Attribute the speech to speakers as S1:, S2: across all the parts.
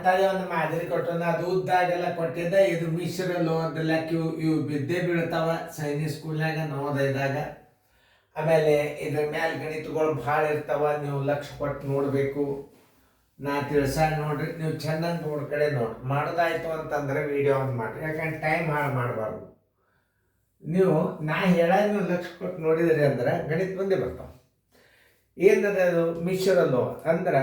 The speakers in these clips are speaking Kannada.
S1: ಅಂತಾನೆ ಒಂದು ಮಾದರಿ ಕೊಟ್ಟನ. ಅದು ಉದ್ದಾಗೆಲ್ಲ ಕೊಟ್ಟಿದ್ದ. ಇದು ಮಿಶ್ರ ಲೋಹದ ಲೆಕ್ಕ. ಇವು ಬಿದ್ದೇ ಬೀಳ್ತಾವ ಸೈನಿಕ್ ಸ್ಕೂಲ್ನಾಗ ನವೋದಯದಾಗ. ಆಮೇಲೆ ಇದ್ರ ಮ್ಯಾಲೆ ಗಣಿತಗಳು ಭಾಳ ಇರ್ತಾವ. ನೀವು ಲಕ್ಷ್ಯ ಕೊಟ್ಟು ನೋಡಬೇಕು. ನಾ ನೋಡ್ರಿ, ನೀವು ಚೆನ್ನಾಗಿ ನೋಡ್ ಕಡೆ ನೋಡ್ರಿ. ಮಾಡೋದಾಯ್ತು ಅಂತಂದ್ರೆ ವಿಡಿಯೋ ಆನ್ ಮಾಡಿರಿ, ಯಾಕಂದ್ರೆ ಟೈಮ್ ಹಾಳು ಮಾಡಬಾರ್ದು. ನೀವು ನಾ ನೀವು ಲಕ್ಷ್ಯ ಕೊಟ್ಟು ನೋಡಿದ್ರಿ ಅಂದ್ರೆ ಗಣಿತ ಬಂದೇ ಬರ್ತಾವ. ಏನದ ಅದು ಮಿಶ್ರ ಲೋಹ ಅಂದ್ರೆ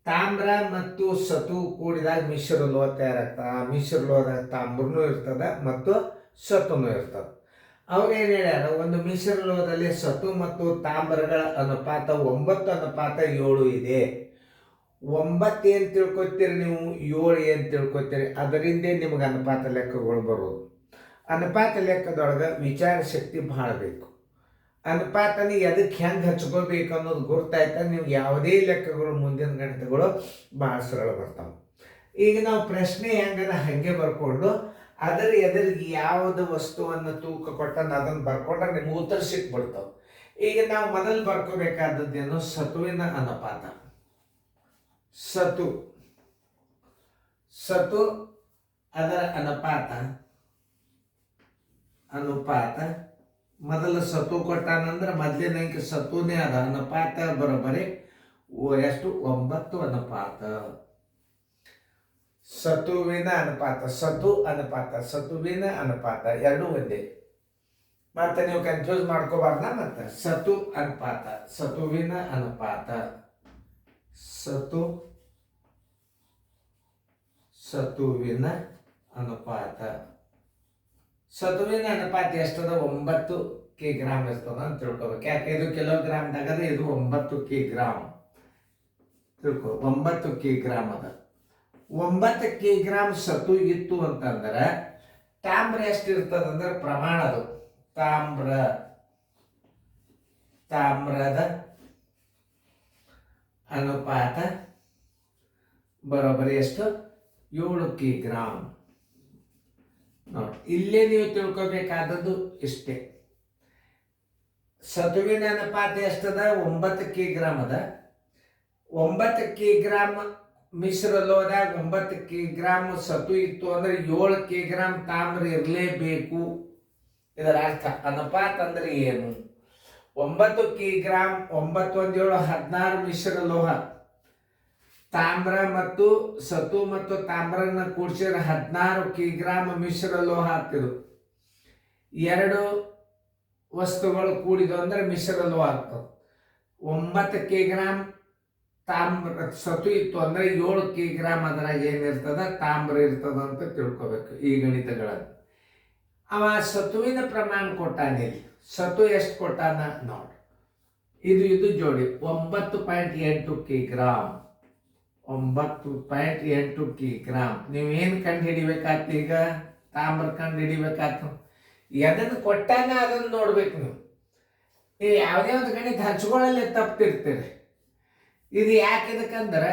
S1: ತಾಮ್ರ ಮತ್ತು ಸತು ಕೂಡಿದಾಗ ಮಿಶ್ರ ಲೋಹ ತಯಾರಾಗ್ತದೆ. ಆ ಮಿಶ್ರ ಲೋಹದಾಗ ತಾಮ್ರನೂ ಇರ್ತದೆ ಮತ್ತು ಸತುನೂ ಇರ್ತದೆ. ಅವ್ರು ಏನು ಹೇಳ್ಯಾರ, ಒಂದು ಮಿಶ್ರ ಲೋಹದಲ್ಲಿ ಸತು ಮತ್ತು ತಾಮ್ರಗಳ ಅನುಪಾತ 9:7 ಇದೆ. 9 ಏನು ತಿಳ್ಕೊತೀರಿ ನೀವು, 7 ಏನು ತಿಳ್ಕೊತೀರಿ, ಅದರಿಂದೇ ನಿಮ್ಗೆ ಅನುಪಾತ ಲೆಕ್ಕಗಳು ಬರೋದು. ಅನುಪಾತ ಲೆಕ್ಕದೊಳಗೆ ವಿಚಾರ ಶಕ್ತಿ ಭಾಳ ಬೇಕು. ಅನುಪಾತನ ಎದಕ್ಕೆ ಹೆಂಗೆ ಹಚ್ಕೋಬೇಕು ಅನ್ನೋದು ಗೊತ್ತಾಯ್ತಾ ನಿಮ್ಗೆ ಯಾವುದೇ ಲೆಕ್ಕಗಳು ಮುಂದಿನ ಗಣಿತಗಳು ಭಾಳ ಸರಳ ಬರ್ತಾವೆ. ಈಗ ನಾವು ಪ್ರಶ್ನೆ ಹೆಂಗದ ಹಾಗೆ ಬರ್ಕೊಂಡು ಅದರ ಎದುರಿಗೆ ಯಾವುದು ವಸ್ತುವನ್ನು ತೂಕ ಕೊಟ್ಟನ್ನು ಅದನ್ನು ಬರ್ಕೊಂಡ್ರೆ ನಿಮ್ಗೆ ಉತ್ತರ ಸಿಕ್ಬಿಡ್ತಾವೆ. ಈಗ ನಾವು ಮೊದಲು ಬರ್ಕೋಬೇಕಾದದ್ದೇನು, ಸತುವಿನ ಅನುಪಾತ. ಸತು ಅದರ ಅನುಪಾತ ಮೊದಲು ಸತು ಕೊಟ್ಟಾನಂದ್ರೆ ಮೊದಲಿನ ಅಂಕಿ ಸತುನೇ ಅದ. ಅನುಪಾತ ಬರೋಬ್ಬರಿ ಎಷ್ಟು, 9 ಅನುಪಾತ. ಸತುವಿನ ಅನುಪಾತ ಎರಡು ಒಂದೇ. ಮತ್ತೆ ನೀವು ಕನ್ಫ್ಯೂಸ್ ಮಾಡ್ಕೋಬಾರ್ದ. ಮತ್ತೆ ಸತುವಿನ ಅನುಪಾತ ಎಷ್ಟದ, 9 ಕಿಗ್ರಾಮ್ ಇರ್ತದ ಅಂತ ತಿಳ್ಕೊಬೇಕು. ಯಾಕೆ ಇದು ಕಿಲೋಗ್ರಾಮ್ದಾಗ ಅದ, ಇದು 9 ಕಿಗ್ರಾಮ್ ತಿಳ್ಕೊ. 9 ಕಿಗ್ರಾಮ್ ಅದ. 9 ಕಿಗ್ರಾಮ್ ಸತು ಇತ್ತು ಅಂತಂದ್ರೆ ತಾಮ್ರ ಎಷ್ಟು ಇರ್ತದಂದ್ರೆ ಪ್ರಮಾಣ ಅದು. ತಾಮ್ರದ ಅನುಪಾತ ಬರೋಬ್ಬರಿ ಎಷ್ಟು, 7 ಕಿಗ್ರಾಮ್. ನೋಡಿ, ಇಲ್ಲೇ ನೀವು ತಿಳ್ಕೊಬೇಕಾದದ್ದು ಇಷ್ಟೇ. ಸತುವಿನ ಅನುಪಾತ ಎಷ್ಟದ, 9 ಕಿಗ್ರಾಮ್ ಅದ. 9 ಕಿಗ್ರಾಮ್ ಮಿಶ್ರ ಲೋಹದಾಗ 9 ಕಿಗ್ರಾಮ್ ಸತು ಇತ್ತು ಅಂದ್ರೆ 7 ಕಿಗ್ರಾಮ್ ತಾಮ್ರ ಇರಲೇಬೇಕು. ಇದರ ಅರ್ಥ ಅನುಪಾತ ಅಂದ್ರೆ ಏನು, 9 ಕಿಗ್ರಾಮ್ 9 1 7 16 ಮಿಶ್ರ ಲೋಹ. ತಾಮ್ರ ಮತ್ತು ಸತು ಮತ್ತು ತಾಮ್ರನ ಕೂಡಿಸಿದ್ರೆ 16 ಕಿಗ್ರಾಮ್ ಮಿಶ್ರ ಲೋಹ ಆಗ್ತಿದ್ರು. 2 ವಸ್ತುಗಳು ಕೂಡಿದು ಅಂದ್ರೆ ಮಿಶ್ರ ಲೋಹ ಆಗ್ತದೆ. 9 ಕಿಗ್ರಾಮ್ ಸತು ಇತ್ತು ಅಂದ್ರೆ 7 ಕಿಗ್ರಾಮ್ ಅದ್ರಾಗ ಏನಿರ್ತದ, ತಾಮ್ರ ಇರ್ತದ ಅಂತ ತಿಳ್ಕೊಬೇಕು ಈ ಗಣಿತಗಳನ್ನು. ಅವ ಸತುವಿನ ಪ್ರಮಾಣ ಕೊಟ್ಟಾನೆ. ಸತು ಎಷ್ಟು ಕೊಟ್ಟಾನ ನೋಡಿ, ಇದು ಜೋಡಿ 9.8 ಕಿಗ್ರಾಮ್. 9.8 ಕಿಗ್ರಾಮ್. ನೀವೇನು ಕಂಡು ಹಿಡಿಬೇಕಾಗ್ತ, ಈಗ ತಾಮ್ರ ಕಂಡು ಹಿಡಿಬೇಕಾಗ್ತು. ಎದನ್ನು ಕೊಟ್ಟಾನ ಅದನ್ನು ನೋಡ್ಬೇಕು ನೀವು. ಯಾವುದೇ ಒಂದು ಗಣಿತ ಹಚ್ಕೊಳ್ಳಲ್ಲಿ ತಪ್ಪಿರ್ತೀರಿ. ಇದು ಯಾಕೆ, ಇದಕ್ಕಂದ್ರೆ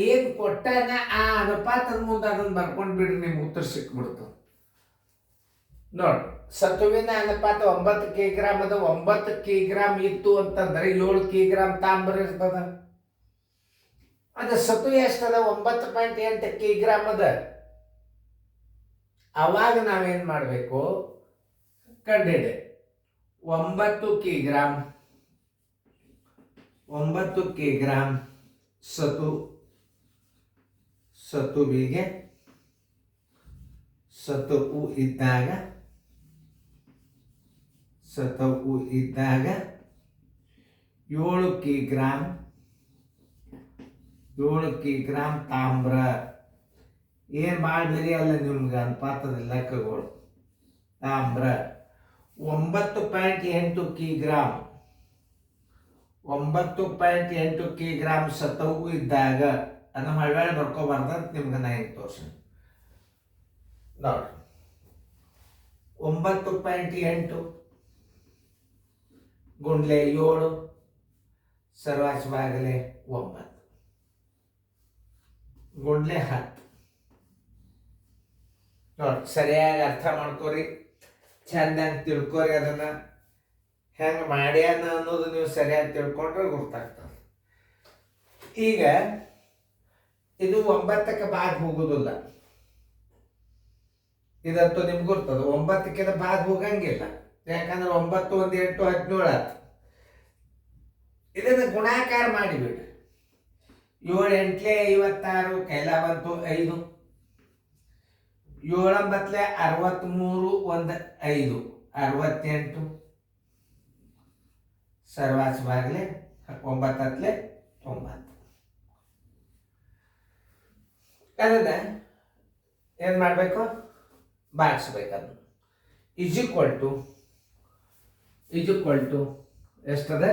S1: ಏನು ಕೊಟ್ಟಾನ ಆ ಅನುಪಾತದ ಮುಂದೆ ಅದನ್ನು ಬರ್ಕೊಂಡು ಬಿಡ್ರಿ, ನಿಮ್ಗೆ ಉತ್ತರ ಸಿಕ್ಬಿಡ್ತು. ನೋಡಿ, ಸತುವಿನ ಅನುಪಾತ 9 ಕಿಗ್ರಾಮ್ ಅದ. 9 ಕಿಗ್ರಾಮ್ ಇತ್ತು ಅಂತಂದ್ರೆ 7 ಕಿಗ್ರಾಮ್ ತಾಮ್ರ ಇರ್ತದ. ಅದು ಸತು ಎಷ್ಟದ, 9.8 ಕಿಗ್ರಾಮ್ ಅದ. ಅವಾಗ ನಾವೇನ್ ಮಾಡಬೇಕು, ಕಂಡಿದೆ 9 ಕಿಗ್ರಾಮ್ ಸತುವಿಗೆ ಸತುವು ಇದ್ದಾಗ 7 ಕಿಗ್ರಾಮ್ ತಾಮ್ರ. ಏನು ಭಾಳ ಬೇರೆ ಅಲ್ಲ ನಿಮ್ಗೆ ಅನುಪಾತದ ಲೆಕ್ಕಗಳು. ತಾಮ್ರ 9.8 ಕಿಗ್ರಾಮ್ 9.8 ಕಿಗ್ರಾಮ್ ಸತವು ಇದ್ದಾಗ ಅದನ್ನ ಮಳವಳ್ಳಿ ಬರ್ಕೋಬಾರ್ದು ಅಂತ ನಿಮ್ಗೆ ನಾ ಹೆಂಗೆ ತೋರ್ಸಿ ನೋಡಿ. 9.8 ಗುಂಡ್ಲೆ 7 ಸರ್ವಾಸವಾಗಲೇ 9 ಗುಂಡ್ಲೆ 10. ನೋಡಿ, ಸರಿಯಾಗಿ ಅರ್ಥ ಮಾಡ್ಕೋರಿ, ಚಂದಂಗೆ ತಿಳ್ಕೊರಿ. ಅದನ್ನ ಹೆಂಗೆ ಮಾಡ್ಯಾನ ಅನ್ನೋದು ನೀವು ಸರಿಯಾಗಿ ತಿಳ್ಕೊಂಡ್ರೆ ಗೊತ್ತಾಗ್ತದೆ. ಈಗ ಇದು 9ಕ್ಕೆ ಬಾದ್ ಹೋಗೋದಿಲ್ಲ. ಇದಂತೂ ನಿಮ್ಗೆ ಗೊತ್ತದ, 9ಕ್ಕಿಂತ ಬಾದ್ ಹೋಗಂಗಿಲ್ಲ. ಯಾಕಂದ್ರೆ 9 1 8 17 ಆಯ್ತು. ಇದನ್ನು ಗುಣಾಕಾರ ಮಾಡಿಬಿಡ್ರಿ. 7 8 56 ಕೈಲ ಬಂತು 5, 7 9 63 1 5 68 ಸರ್ವಾಸ ಬಾಗ್ಲೆ 9 10 90. ಅದನ್ನ ಏನು ಮಾಡಬೇಕು, ಬಾಗಿಸ್ಬೇಕು. ಅದನ್ನು ಈಕ್ವಲ್ ಟು ಎಷ್ಟದ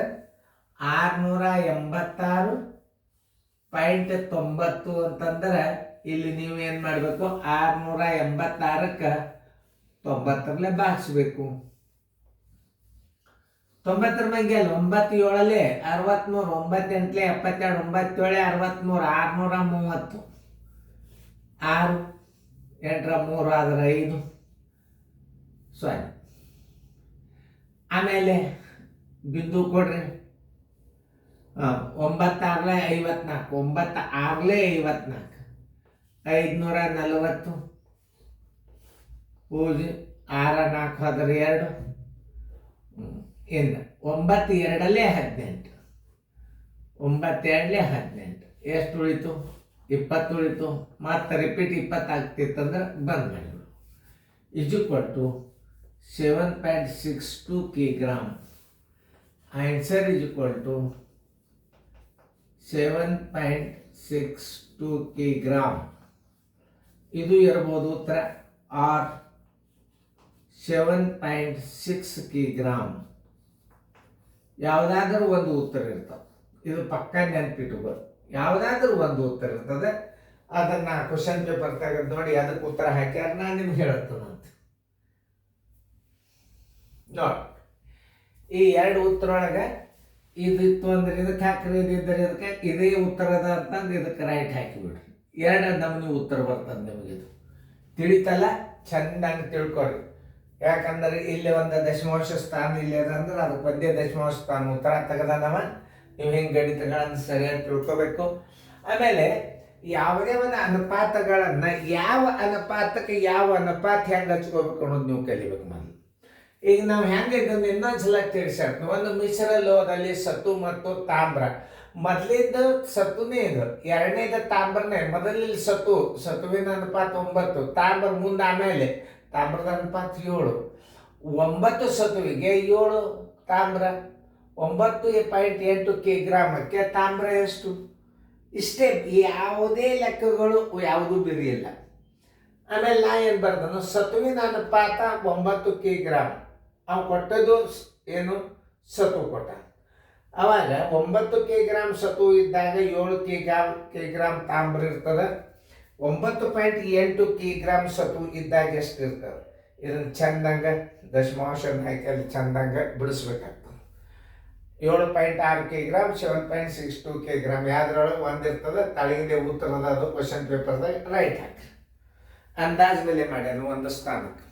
S1: 686.90 ಅಂತಂದ್ರೆ ಇಲ್ಲಿ ನೀವು ಏನು ಮಾಡಬೇಕು, 686ಕ್ಕೆ 90 ಬಾಗಿಸ್ಬೇಕು. 90 ಮಂಗೆ ಅಲ್ಲ, 9 7 63, 9 8 72, 9 7 63, 630, 6 8 3 ಆದ್ರೆ 5 0. ಆಮೇಲೆ ಬಿಂದು ಕೊಡ್ರಿ. 9 6 54, 9 6 54, 540 ಪೂಜೆ 6 4 ಹೋದ್ರೆ 2. ಇನ್ನು 9 2 18, 9 2 18 ಎಷ್ಟು ಉಳಿತು, 20 ಉಳಿತು. ಮತ್ತೆ ರಿಪೀಟ್ 20 ಆಗ್ತಿತ್ತಂದ್ರೆ ಬಂದ್ ಮಾಡಿಬಿಡು. Equal to 7.62 kg. Answer equal to 7.62 kg. ಇದು ಇರ್ಬೋದು ಉತ್ತರ, ಆರ್ 7.6 kg. ಯಾವುದಾದ್ರೂ ಒಂದು ಉತ್ತರ ಇರ್ತದೆ. ಇದು ಪಕ್ಕ ನೆನಪಿಟ್ಟುಕೋ, ಯಾವುದಾದ್ರೂ ಒಂದು ಉತ್ತರ ಇರ್ತದೆ. ಅದನ್ನು ಕ್ವಶನ್ ಪೇಪರ್ ತೆಗೆದು ನೋಡಿ ಅದಕ್ಕೆ ಉತ್ತರ ಹಾಕ್ಯಾರ, ನಾನು ನಿಮ್ಗೆ ಹೇಳ್ತೇನಂತ ನೋಡಿ. ಈ 2 ಉತ್ತರೊಳಗೆ ಇದಿತ್ತು ಅಂದ್ರೆ ಇದಕ್ಕೆ ಹಾಕ್ರಿ, ಇದಿದ್ದರೆ ಇದಕ್ಕೆ ಇದೇ ಉತ್ತರದ ಅಂತಂದು ಇದಕ್ಕೆ ರೈಟ್ ಹಾಕಿಬಿಡ್ರಿ. 2 ನಮೂನಿ ಉತ್ತರ ಬರ್ತದೆ ನಿಮಗೆ. ಇದು ತಿಳಿತಲ್ಲ, ಚೆನ್ನಾಗಿ ತಿಳ್ಕೊರಿ. ಯಾಕಂದ್ರೆ ಇಲ್ಲಿ ಒಂದು ದಶಮಾಂಶ ಸ್ಥಾನ ಇಲ್ಲಿ ಅದಂದ್ರೆ ಅದಕ್ಕೆ ಒಂದೇ ದಶಮಾಂಶ ಸ್ಥಾನ ಉತ್ತರ ತೆಗೆದವ. ನೀವು ಹಿಂಗೆ ಗಣಿತಗಳನ್ನು ಸರಿಯಾಗಿ ತಿಳ್ಕೊಬೇಕು. ಆಮೇಲೆ ಯಾವುದೇ ಒಂದು ಅನುಪಾತಗಳನ್ನು ಯಾವ ಅನುಪಾತಕ್ಕೆ ಯಾವ ಅನುಪಾತ ಹೆಂಗೆ ಹಚ್ಕೋಬೇಕು ಅನ್ನೋದು ನೀವು ಕಲಿಬೇಕು ಮೊದಲು. ಈಗ ನಾವು ಹೆಂಗೆ ಇದನ್ನು ಇನ್ನೊಂದ್ಸಲ ತಿಳಿಸಾಡ್ತು. ಒಂದು ಮಿಶ್ರ ಲೋಹದಲ್ಲಿ ಸತು ಮತ್ತು ತಾಮ್ರ. ಮೊದಲಿದ್ದ ಸತುನೇ ಇದು, ಎರಡನೇದ ತಾಮ್ರನೇ. ಮೊದಲಲ್ಲಿ ಸತುವಿನ ಅನುಪಾತ 9, ತಾಮ್ರ ಮುಂದೆ. ಆಮೇಲೆ ತಾಮ್ರದ ಅನುಪಾತ 7. 9 ಸತುವಿಗೆ 7 ತಾಮ್ರ, 9.8 kg ತಾಮ್ರ ಎಷ್ಟು? ಇಷ್ಟೇ, ಯಾವುದೇ ಲೆಕ್ಕಗಳು ಯಾವುದೂ ಬಿರಿಯಿಲ್ಲ. ಆಮೇಲೆ ನಾ ಏನು ಬರ್ದನು, ಸತುವಿನ ಅನುಪಾತ 9 kg. ಅವು ಕೊಟ್ಟದ್ದು ಏನು, ಸತು ಕೊಟ್ಟ. ಅವಾಗ 9 kg ಸತು ಇದ್ದಾಗ 7 kg ತಾಮ್ರ ಇರ್ತದೆ. 9.8 kg ಸತು ಇದ್ದಾಗ ಎಷ್ಟು ಇರ್ತದೆ? ಇದನ್ನು ಚಂದಂಗೆ ದಶಮಾಂಶ ಹಾಕಿ ಅಲ್ಲಿ ಚಂದಂಗೆ ಬಿಡಿಸ್ಬೇಕಾಗ್ತದೆ. 7.6 kg, 7.62 kg ಯಾವ್ದ್ರೊಳಗೆ ಒಂದಿರ್ತದೆ. ತಳಗಿಂದ ಉತ್ತರದ ಅದು ಕ್ವಶನ್ ಪೇಪರ್ದಾಗ ರೈಟ್ ಹಾಕಿ ಅಂದಾಜ್ ಮೇಲೆ ಮಾಡ್ಯಾನ ಒಂದು ಸ್ಥಾನಕ್ಕೆ.